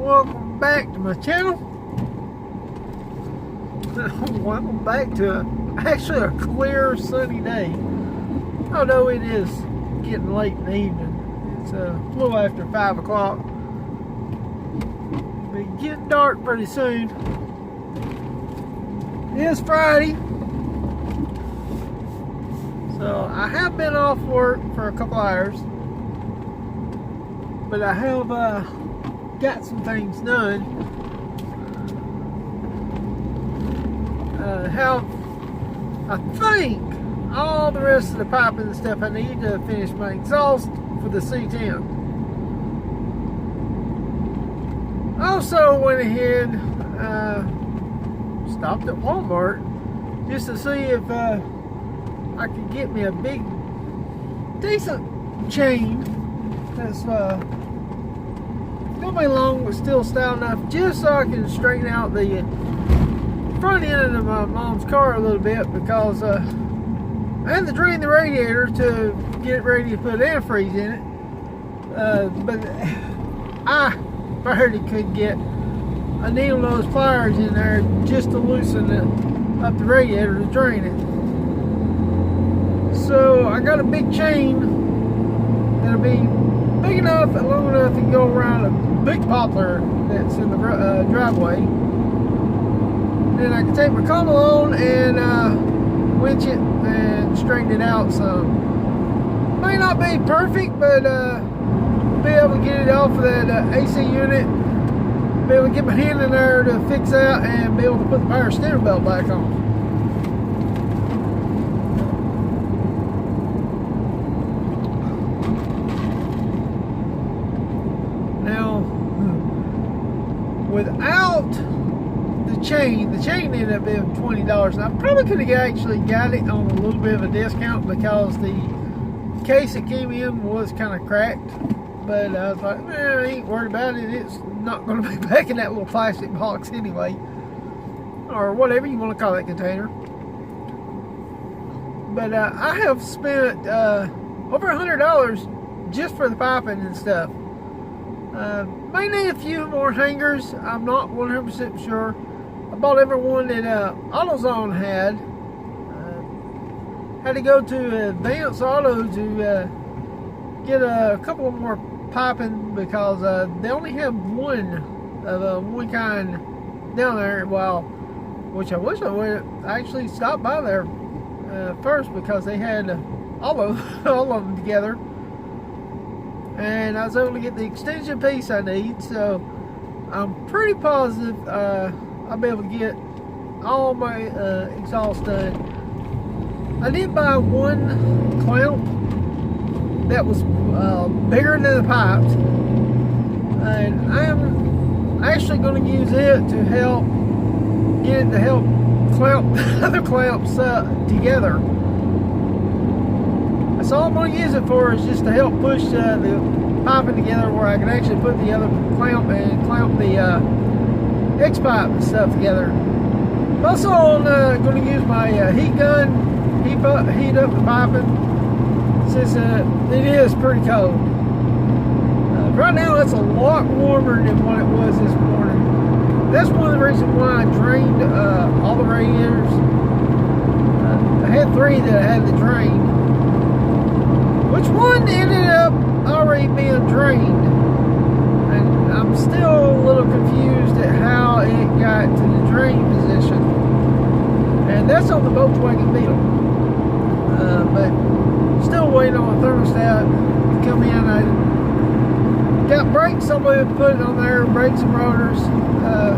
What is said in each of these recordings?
welcome back to my channel. Welcome back to actually a clear sunny day, although it is getting late in the evening. It's a little after 5 o'clock. It'll be getting dark pretty soon. It is Friday, so I have been off work for a couple hours, but I have got some things done. I think all the rest of the piping and stuff I need to finish my exhaust for the C10. Also went ahead, stopped at Walmart just to see if I could get me a big, decent chain that's gonna be long but still stout enough, just so I can straighten out the front end of my mom's car a little bit, because I had to drain the radiator to get it ready to put antifreeze in it, but I barely could get a needle nose pliers in there just to loosen it up the radiator to drain it. So I got a big chain that'll be big enough and long enough to go around a big poplar that's in the driveway. Then I can take my comb along and winch it and straighten it out some. May not be perfect, but be able to get it off of that AC unit, be able to get my hand in there to fix that, and be able to put the power steering belt back on. Now, without the chain ended up being $20, and I probably could have actually got it on a little bit of a discount because the case it came in was kind of cracked. But I was like, man, I ain't worried about it. It's not going to be back in that little plastic box anyway, or whatever you want to call that container. But I have spent over $100 just for the piping and stuff. May need a few more hangers. I'm not 100% sure. I bought everyone that AutoZone had. Had to go to Advance Auto to get a couple more piping, because they only have one of one kind down there. Well, which I wish I would actually stop by there first, because they had all of them together, and I was able to get the extension piece I need. So I'm pretty positive I'll be able to get all my exhaust done. I did buy one clamp that was bigger than the pipes, and I am actually going to use it to help clamp the other clamps together. That's all I'm going to use it for, is just to help push the piping together, where I can actually put the other clamp and clamp the X pipe and stuff together. Also, I'm going to use my heat gun, heat up the piping, since it is pretty cold. Right now it's a lot warmer than what it was this morning. That's one of the reasons why I drained all the radiators. I had 3 that I had to drain, which one ended up already being drained, and I'm still a little confused at how it got to the drain position, and that's on the Volkswagen Beetle. But still waiting on a thermostat to come in. I got brakes, somebody put it on there, brakes and rotors. I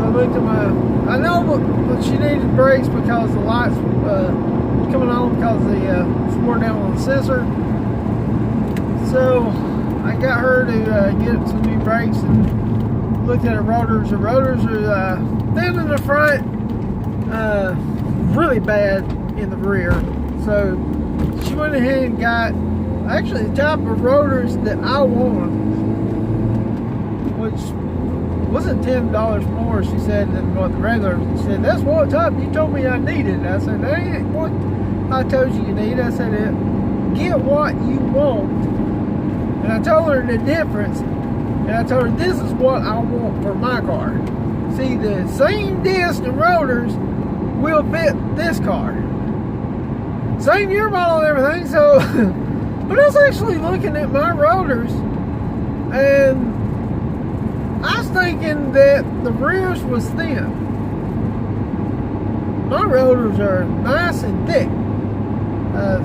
looked at I know what she needed brakes, because the lights coming on because the swore down on the sensor. So I got her to get some new brakes, and looked at her rotors. The rotors are thin in the front, really bad in the rear. So she went ahead and got actually the type of rotors that I want, which wasn't $10 more, she said, than what the regular. She said, that's what type you told me I needed. I said, that ain't what I told you need. I said, get what you want. And I told her the difference And I told her, this is what I want for my car. See, the same disc and rotors will fit this car. Same year model and everything, so... But I was actually looking at my rotors, and I was thinking that the rears was thin. My rotors are nice and thick.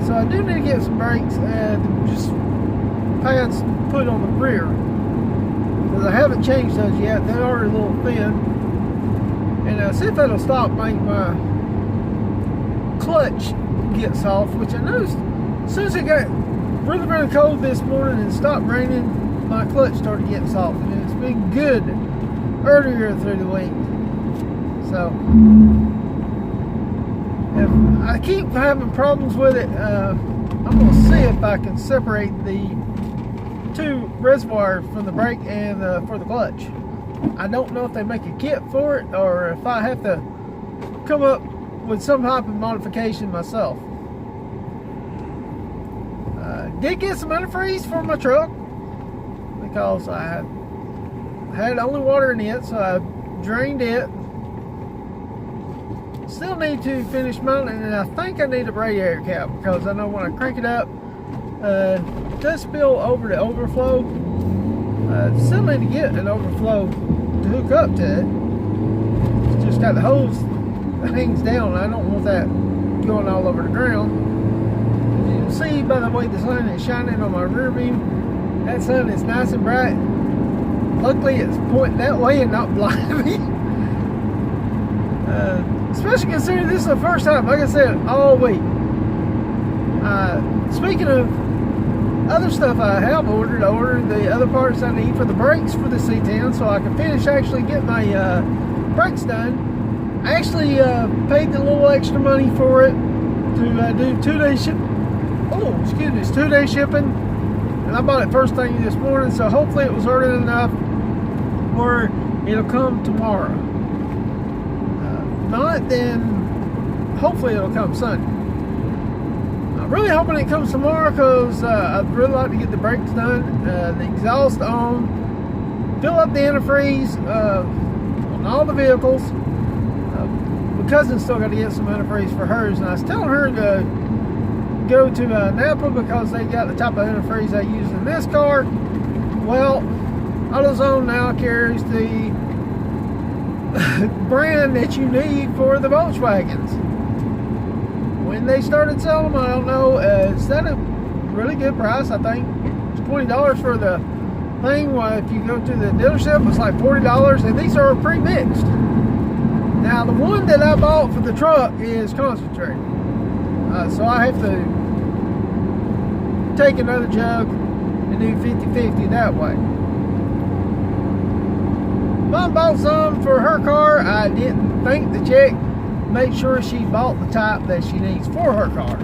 So I do need to get some brakes and just pads put on the rear. Because I haven't changed those yet. They are a little thin. And see if that'll stop making my clutch get soft, which I noticed as soon as it got really, really cold this morning and stopped raining, my clutch started getting soft. And it's been good earlier through the week. So, if I keep having problems with it, I'm going to see if I can separate the two reservoirs from the brake and for the clutch. I don't know if they make a kit for it or if I have to come up with some type of modification myself. Did get some antifreeze for my truck because I had only water in it, so I drained it. Still need to finish mounting it, and I think I need a radiator cap because I know when I crank it up, it does spill over the overflow. Still need to get an overflow to hook up to it. It's just got the hose that hangs down. I don't want that going all over the ground. As you can see by the way the sun is shining on my rear view, that sun is nice and bright. Luckily it's pointing that way and not blinding me. Especially considering this is the first time, like I said, all week. Speaking of other stuff I have ordered, I ordered the other parts I need for the brakes for the C10 so I can finish actually get my brakes done. I actually paid the little extra money for it to do 2-day shipping. Oh, excuse me, it's 2-day shipping. And I bought it first thing this morning, so hopefully it was early enough where it'll come tomorrow. Not, then hopefully it'll come Sunday. I'm really hoping it comes tomorrow because I'd really like to get the brakes done, the exhaust on, fill up the antifreeze on all the vehicles. My cousin's still got to get some antifreeze for hers, and I was telling her to go to Napa because they got the type of antifreeze I use in this car. Well, AutoZone now carries the brand that you need for the Volkswagens. When they started selling them, I don't know, it's at a really good price. I think it's $20 for the thing. Well, if you go to the dealership, it's like $40, and these are pre-mixed. Now, the one that I bought for the truck is concentrated, so I have to take another jug and do 50-50 that way. Mom bought some for her car. I didn't think to check, make sure she bought the type that she needs for her car.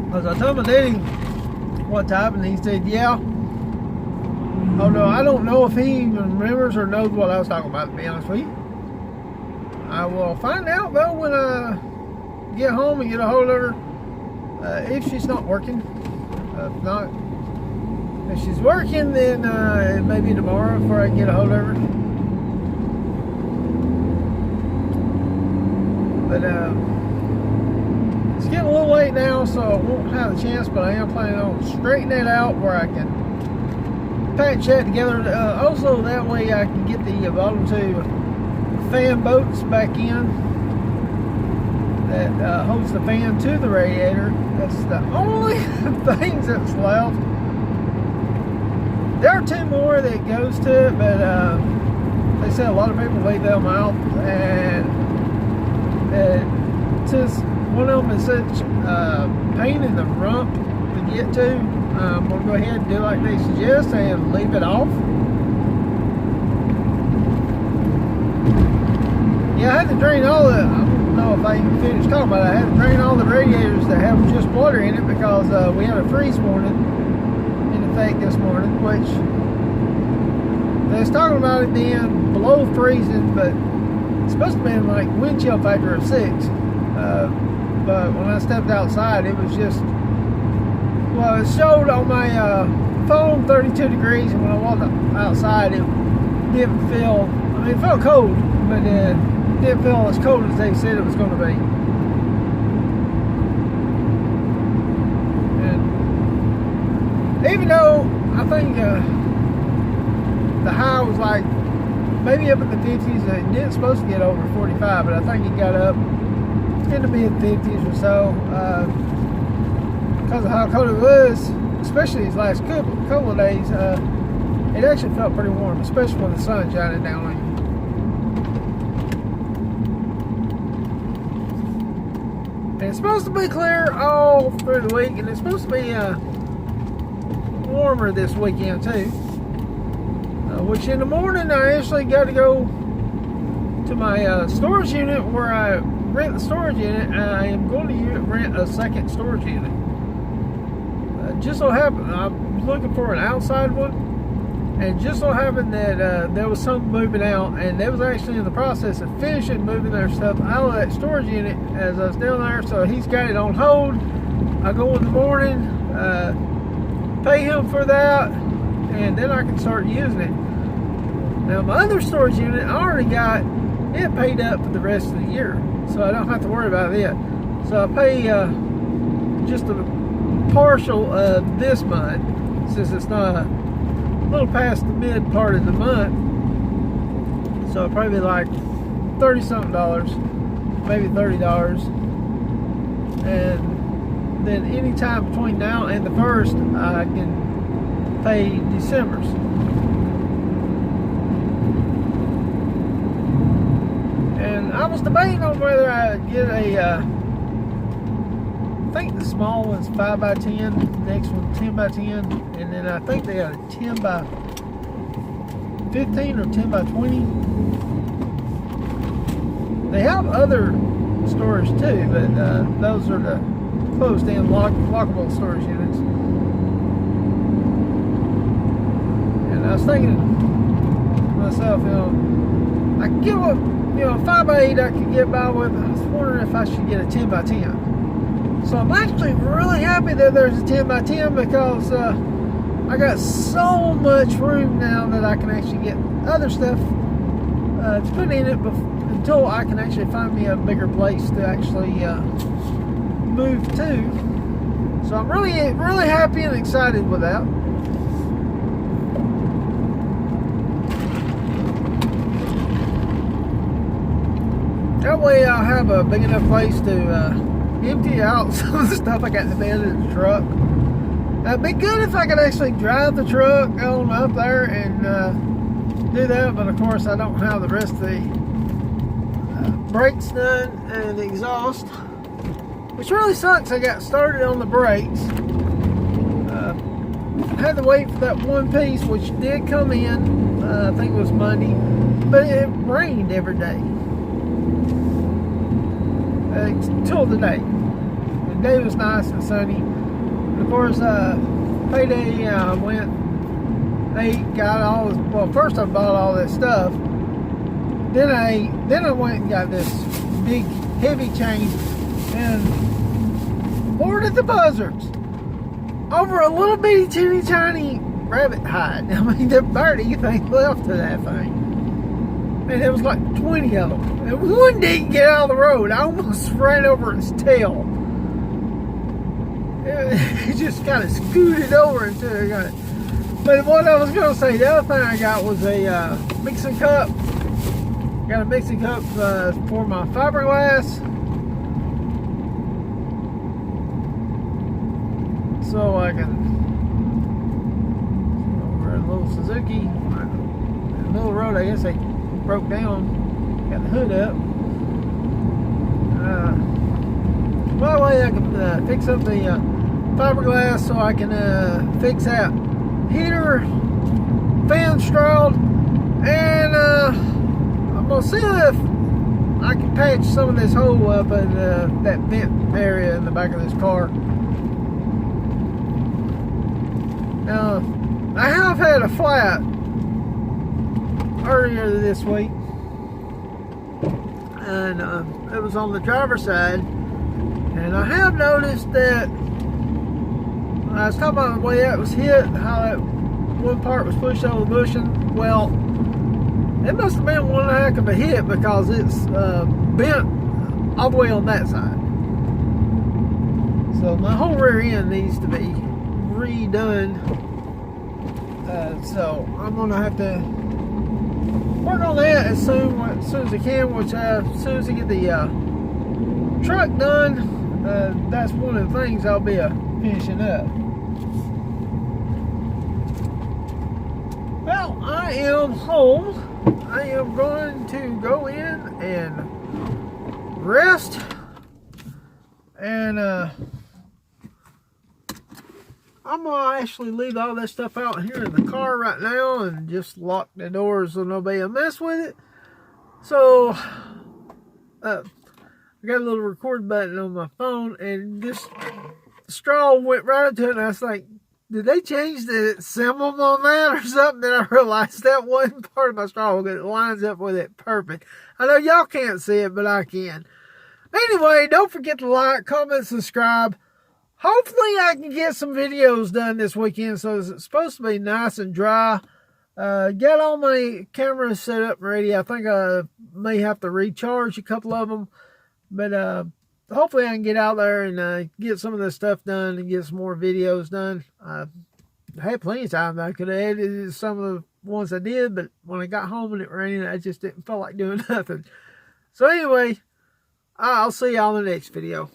Because I told my daddy what type, and he said, yeah. Although I don't know if he even remembers or knows what I was talking about, to be honest with you. I will find out though when I get home and get a hold of her, if she's not working. If she's working, then it may be tomorrow before I can get a hold of her. But it's getting a little late now, so I won't have a chance, but I am planning on straightening that out where I can patch that together. Also, that way I can get the bottom two fan bolts back in that holds the fan to the radiator. That's the only things that's left. There are two more that goes to it, but they said a lot of people leave them out, and since one of them is such pain in the rump to get to, I'm going to go ahead and do like they suggest and leave it off. Yeah, I had to drain all the, I don't know if I even finished talking about it, I had to drain all the radiators that have just water in it because we had a freeze warning this morning, which they was talking about it being below freezing, but it's supposed to be like wind chill factor of 6. But when I stepped outside, it was just Well, it showed on my phone 32 degrees, and when I walked outside, it didn't feel, I mean, it felt cold, but it didn't feel as cold as they said it was going to be. And even though I think the high was like maybe up in the 50s, it didn't supposed to get over 45, but I think it got up in the mid-50s or so because of how cold it was, especially these last couple of days. It actually felt pretty warm, especially when the sun's shining down on you. And it's supposed to be clear all through the week, and it's supposed to be warmer this weekend too. Which in the morning I actually got to go to my storage unit where I rent the storage unit. I am going to rent a second storage unit. Just so happened I'm looking for an outside one, and just so happened that there was some moving out, and they was actually in the process of finishing moving their stuff out of that storage unit as I was down there. So he's got it on hold. I go in the morning, pay him for that, and then I can start using it. Now my other storage unit, I already got it paid up for the rest of the year, so I don't have to worry about it. So I pay just a partial of this month, since it's not a little past the mid part of the month. So it'll probably be like $30-something, maybe $30. And then any time between now and the 1st, I can pay December's. And I was debating on whether I'd get a I think the small one's 5x10, the next one's 10x10, and then I think they got a 10x15 or 10x20. They have other storage too, but those are the closed-in lockable storage units. And I was thinking to myself, I could get a 5x8 I could get by with. I was wondering if I should get a 10x10. So I'm actually really happy that there's a 10x10, because I got so much room now that I can actually get other stuff to put in it until I can actually find me a bigger place to actually move to. So I'm really happy and excited with that. That way I'll have a big enough place to empty out some of the stuff I got in the bed of the truck. It'd be good if I could actually drive the truck on up there and do that, but of course I don't have the rest of the brakes done and the exhaust, which really sucks. I got started on the brakes. I had to wait for that one piece, which did come in, I think it was Monday, but it rained every day. Till the day. The day was nice and sunny. And of course, payday, I went, got all this, well, first I bought all this stuff. Then I went and got this big, heavy chain and boarded the buzzards over a little bitty, teeny tiny rabbit hide. I mean, there barely anything left to that thing. And there was like 20 of them. And one didn't get out of the road. I almost ran over its tail. It just kind of scooted over until I got it. But what I was going to say, the other thing I got was a mixing cup. Got a mixing cup for my fiberglass. So I can, over a little Suzuki, in the middle of the road, I guess they broke down, got the hood up. By the way, I can fix up the fiberglass so I can fix that heater, fan stroud, and I'm gonna see if I can patch some of this hole up in that vent area in the back of this car. Now, I have had a flat earlier this week, and it was on the driver's side, and I have noticed that I was talking about the way that was hit, how that one part was pushed over the bushing. Well, it must have been one heck of a hit because it's bent all the way on that side. So my whole rear end needs to be redone. So I'm gonna have to work on that as soon as I can. Which as soon as I get the truck done, that's one of the things I'll be finishing up. Well, I am home. I am going to go in and rest, and I'm gonna actually leave all that stuff out here in the car right now and just lock the doors so nobody will mess with it. So I got a little record button on my phone, and this straw went right into it, and I was like, did they change the symbol on that or something? Then I realized that wasn't part of my straw because it lines up with it perfect. I know y'all can't see it, but I can. Anyway, don't forget to like, comment, subscribe. Hopefully I can get some videos done this weekend. So it's supposed to be nice and dry. Got all my cameras set up and ready. I think I may have to recharge a couple of them. But hopefully I can get out there and get some of this stuff done and get some more videos done. I had plenty of time. I could have edited some of the ones I did, but when I got home and it rained, I just didn't feel like doing nothing. So anyway, I'll see y'all in the next video.